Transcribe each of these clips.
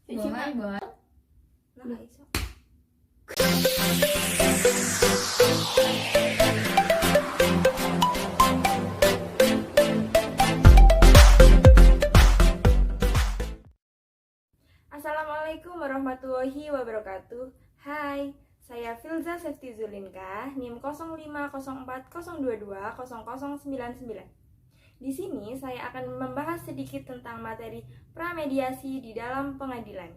Buangan, buangan. Nah, iso. Assalamualaikum warahmatullahi wabarakatuh. Hai, saya Filza Sefti Zulinka, NIM 05040220099. Di sini saya akan membahas sedikit tentang materi pramediasi di dalam pengadilan.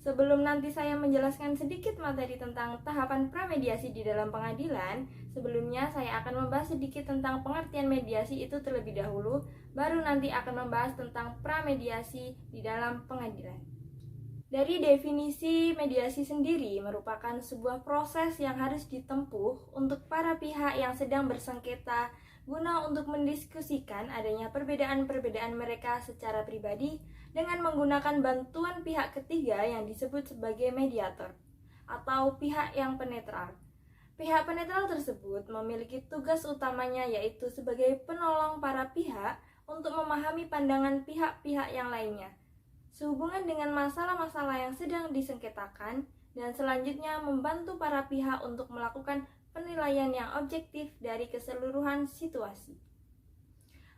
Sebelum nanti saya menjelaskan sedikit materi tentang tahapan pramediasi di dalam pengadilan, sebelumnya saya akan membahas sedikit tentang pengertian mediasi itu terlebih dahulu, baru nanti akan membahas tentang pramediasi di dalam pengadilan. Dari definisi, mediasi sendiri merupakan sebuah proses yang harus ditempuh untuk para pihak yang sedang bersengketa guna untuk mendiskusikan adanya perbedaan-perbedaan mereka secara pribadi dengan menggunakan bantuan pihak ketiga yang disebut sebagai mediator atau pihak yang penetral. Pihak penetral tersebut memiliki tugas utamanya yaitu sebagai penolong para pihak untuk memahami pandangan pihak-pihak yang lainnya sehubungan dengan masalah-masalah yang sedang disengketakan, dan selanjutnya membantu para pihak untuk melakukan penilaian yang objektif dari keseluruhan situasi.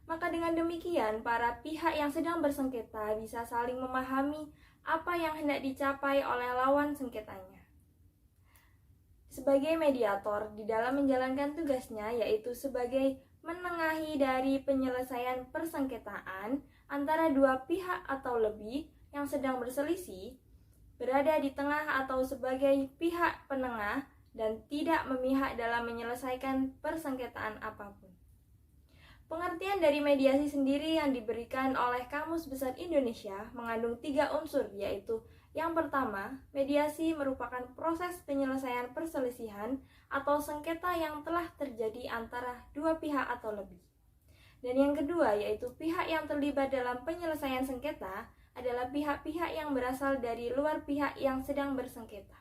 Maka dengan demikian, para pihak yang sedang bersengketa bisa saling memahami apa yang hendak dicapai oleh lawan sengketanya. Sebagai mediator di dalam menjalankan tugasnya, yaitu sebagai menengahi dari penyelesaian persengketaan antara dua pihak atau lebih yang sedang berselisih, berada di tengah atau sebagai pihak penengah dan tidak memihak dalam menyelesaikan persengketaan apapun. Pengertian dari mediasi sendiri yang diberikan oleh Kamus Besar Indonesia mengandung 3 unsur, yaitu yang pertama, mediasi merupakan proses penyelesaian perselisihan atau sengketa yang telah terjadi antara dua pihak atau lebih. Dan yang kedua, yaitu pihak yang terlibat dalam penyelesaian sengketa adalah pihak-pihak yang berasal dari luar pihak yang sedang bersengketa.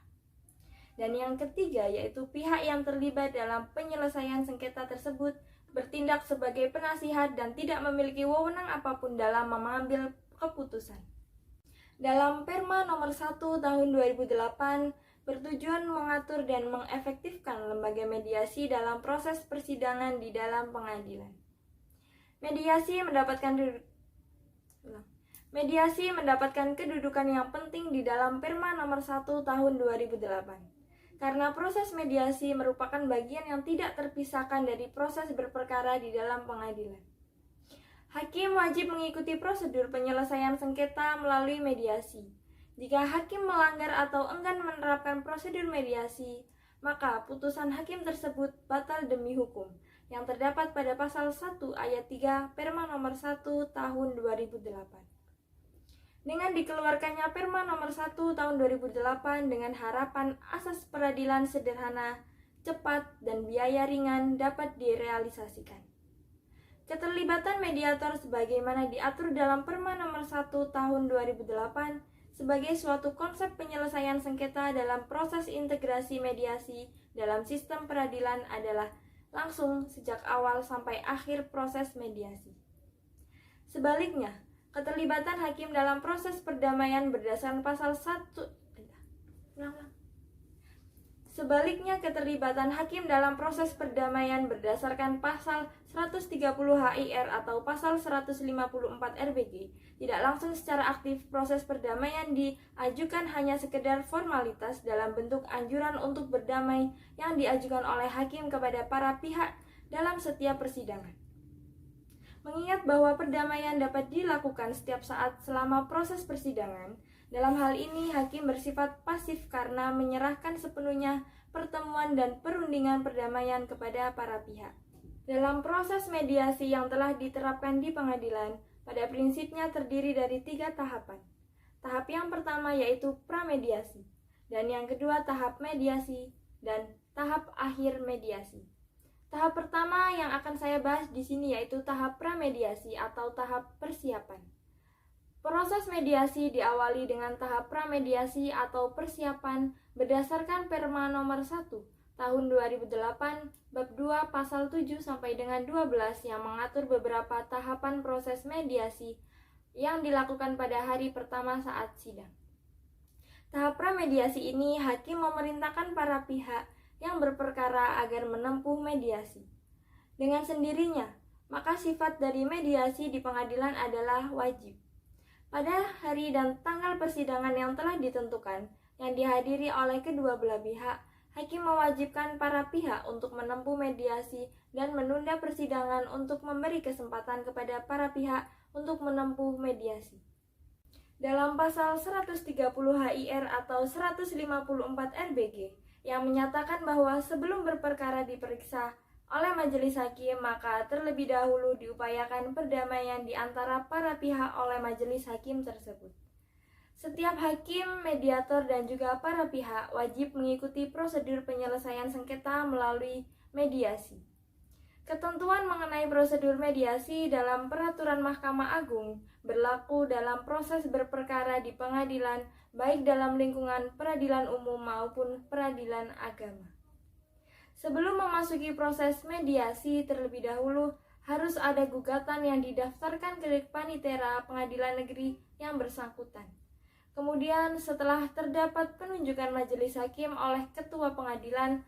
Dan yang ketiga, yaitu pihak yang terlibat dalam penyelesaian sengketa tersebut bertindak sebagai penasihat dan tidak memiliki wewenang apapun dalam mengambil keputusan. Dalam Perma nomor 1 tahun 2008 bertujuan mengatur dan mengefektifkan lembaga mediasi dalam proses persidangan di dalam pengadilan. Mediasi mendapatkan kedudukan yang penting di dalam Perma nomor 1 tahun 2008. Karena proses mediasi merupakan bagian yang tidak terpisahkan dari proses berperkara di dalam pengadilan. Hakim wajib mengikuti prosedur penyelesaian sengketa melalui mediasi. Jika hakim melanggar atau enggan menerapkan prosedur mediasi, maka putusan hakim tersebut batal demi hukum yang terdapat pada pasal 1 ayat 3 Perma nomor 1 tahun 2008. Dengan dikeluarkannya Perma nomor 1 tahun 2008 dengan harapan asas peradilan sederhana, cepat, dan biaya ringan dapat direalisasikan. Keterlibatan mediator sebagaimana diatur dalam Perma nomor 1 tahun 2008 sebagai suatu konsep penyelesaian sengketa dalam proses integrasi mediasi dalam sistem peradilan adalah langsung sejak awal sampai akhir proses mediasi. Sebaliknya, keterlibatan hakim dalam proses perdamaian berdasarkan pasal 1 Sebaliknya, keterlibatan hakim dalam proses perdamaian berdasarkan pasal 130 HIR atau pasal 154 RBG tidak langsung secara aktif. Proses perdamaian diajukan hanya sekedar formalitas dalam bentuk anjuran untuk berdamai yang diajukan oleh hakim kepada para pihak dalam setiap persidangan. Mengingat bahwa perdamaian dapat dilakukan setiap saat selama proses persidangan, dalam hal ini hakim bersifat pasif karena menyerahkan sepenuhnya pertemuan dan perundingan perdamaian kepada para pihak. Dalam proses mediasi yang telah diterapkan di pengadilan, pada prinsipnya terdiri dari 3 tahapan. Tahap yang pertama yaitu pramediasi, dan yang kedua tahap mediasi, dan tahap akhir mediasi. Tahap pertama yang akan saya bahas di sini yaitu tahap pramediasi atau tahap persiapan. Proses mediasi diawali dengan tahap pramediasi atau persiapan berdasarkan Perma nomor 1 tahun 2008 bab 2 pasal 7 sampai dengan 12 yang mengatur beberapa tahapan proses mediasi yang dilakukan pada hari pertama saat sidang. Tahap pramediasi ini hakim memerintahkan para pihak yang berperkara agar menempuh mediasi. Dengan sendirinya, maka sifat dari mediasi di pengadilan adalah wajib. Pada hari dan tanggal persidangan yang telah ditentukan, yang dihadiri oleh kedua belah pihak, hakim mewajibkan para pihak untuk menempuh mediasi dan menunda persidangan untuk memberi kesempatan kepada para pihak untuk menempuh mediasi. Dalam pasal 130 HIR atau 154 RBG yang menyatakan bahwa sebelum berperkara diperiksa oleh majelis hakim, maka terlebih dahulu diupayakan perdamaian di antara para pihak oleh majelis hakim tersebut. Setiap hakim, mediator, dan juga para pihak wajib mengikuti prosedur penyelesaian sengketa melalui mediasi. Ketentuan mengenai prosedur mediasi dalam peraturan Mahkamah Agung berlaku dalam proses berperkara di pengadilan, baik dalam lingkungan peradilan umum maupun peradilan agama. Sebelum memasuki proses mediasi, terlebih dahulu harus ada gugatan yang didaftarkan ke panitera pengadilan negeri yang bersangkutan. Kemudian setelah terdapat penunjukan majelis hakim oleh ketua pengadilan,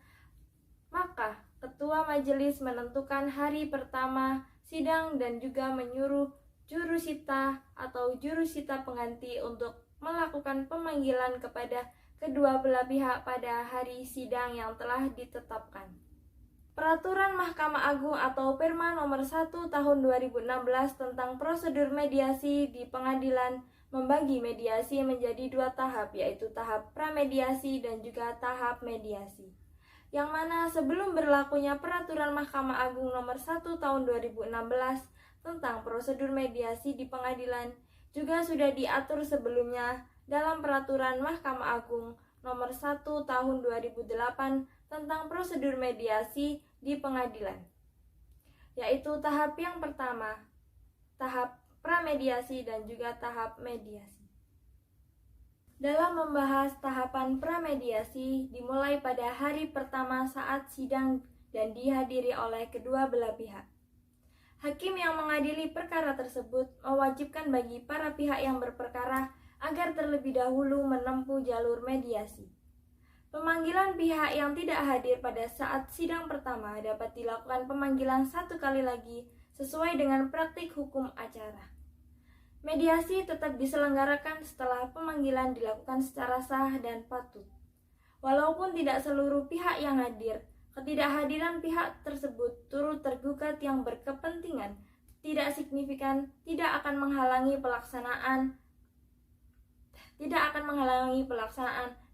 maka ketua majelis menentukan hari pertama sidang dan juga menyuruh jurusita atau jurusita pengganti untuk melakukan pemanggilan kepada kedua belah pihak pada hari sidang yang telah ditetapkan. Peraturan Mahkamah Agung atau Perma nomor 1 tahun 2016 tentang prosedur mediasi di pengadilan membagi mediasi menjadi dua tahap, yaitu tahap pramediasi dan juga tahap mediasi. Yang mana sebelum berlakunya peraturan Mahkamah Agung nomor 1 tahun 2016 tentang prosedur mediasi di pengadilan juga sudah diatur sebelumnya dalam peraturan Mahkamah Agung nomor 1 tahun 2008 tentang prosedur mediasi di pengadilan, yaitu tahap yang pertama, tahap pramediasi dan juga tahap mediasi. Dalam membahas tahapan pramediasi dimulai pada hari pertama saat sidang dan dihadiri oleh kedua belah pihak. Hakim yang mengadili perkara tersebut mewajibkan bagi para pihak yang berperkara agar terlebih dahulu menempuh jalur mediasi. Pemanggilan pihak yang tidak hadir pada saat sidang pertama dapat dilakukan pemanggilan satu kali lagi sesuai dengan praktik hukum acara. Mediasi tetap diselenggarakan setelah pemanggilan dilakukan secara sah dan patut. Walaupun tidak seluruh pihak yang hadir, ketidakhadiran pihak tersebut turut tergugat yang berkepentingan tidak signifikan tidak akan menghalangi pelaksanaan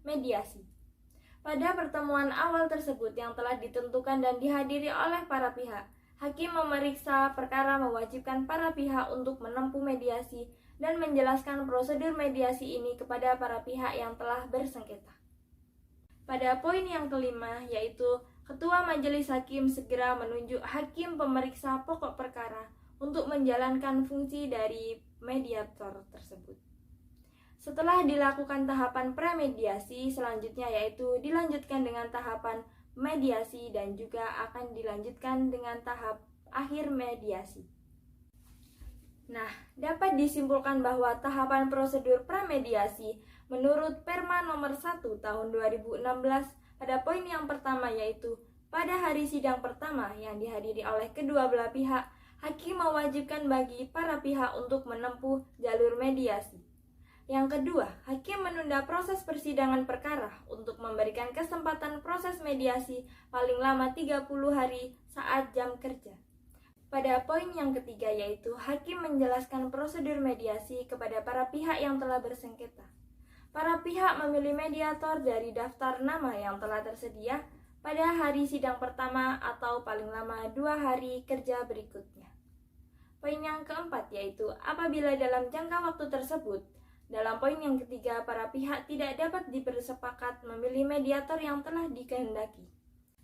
mediasi. Pada pertemuan awal tersebut yang telah ditentukan dan dihadiri oleh para pihak, hakim memeriksa perkara mewajibkan para pihak untuk menempuh mediasi dan menjelaskan prosedur mediasi ini kepada para pihak yang telah bersengketa. Pada poin yang kelima, yaitu ketua majelis hakim segera menunjuk hakim pemeriksa pokok perkara untuk menjalankan fungsi dari mediator tersebut. Setelah dilakukan tahapan premediasi, selanjutnya yaitu dilanjutkan dengan tahapan mediasi dan juga akan dilanjutkan dengan tahap akhir mediasi. Nah, dapat disimpulkan bahwa tahapan prosedur pramediasi menurut Perma nomor 1 tahun 2016 pada poin yang pertama, yaitu pada hari sidang pertama yang dihadiri oleh kedua belah pihak, hakim mewajibkan bagi para pihak untuk menempuh jalur mediasi. Yang kedua, hakim menunda proses persidangan perkara untuk memberikan kesempatan proses mediasi paling lama 30 hari saat jam kerja. Pada poin yang ketiga, yaitu hakim menjelaskan prosedur mediasi kepada para pihak yang telah bersengketa. Para pihak memilih mediator dari daftar nama yang telah tersedia pada hari sidang pertama atau paling lama 2 hari kerja berikutnya. Poin yang keempat, yaitu apabila dalam jangka waktu tersebut, dalam poin yang ketiga, para pihak tidak dapat bersepakat memilih mediator yang telah dikehendaki.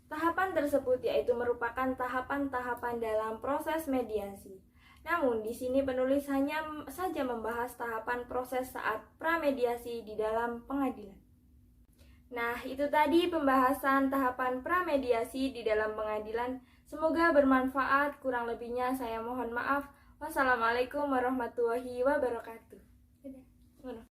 Tahapan tersebut yaitu merupakan tahapan-tahapan dalam proses mediasi. Namun, di sini penulis hanya saja membahas tahapan proses saat pramediasi di dalam pengadilan. Nah, itu tadi pembahasan tahapan pramediasi di dalam pengadilan. Semoga bermanfaat, kurang lebihnya saya mohon maaf. Wassalamualaikum warahmatullahi wabarakatuh. Bueno.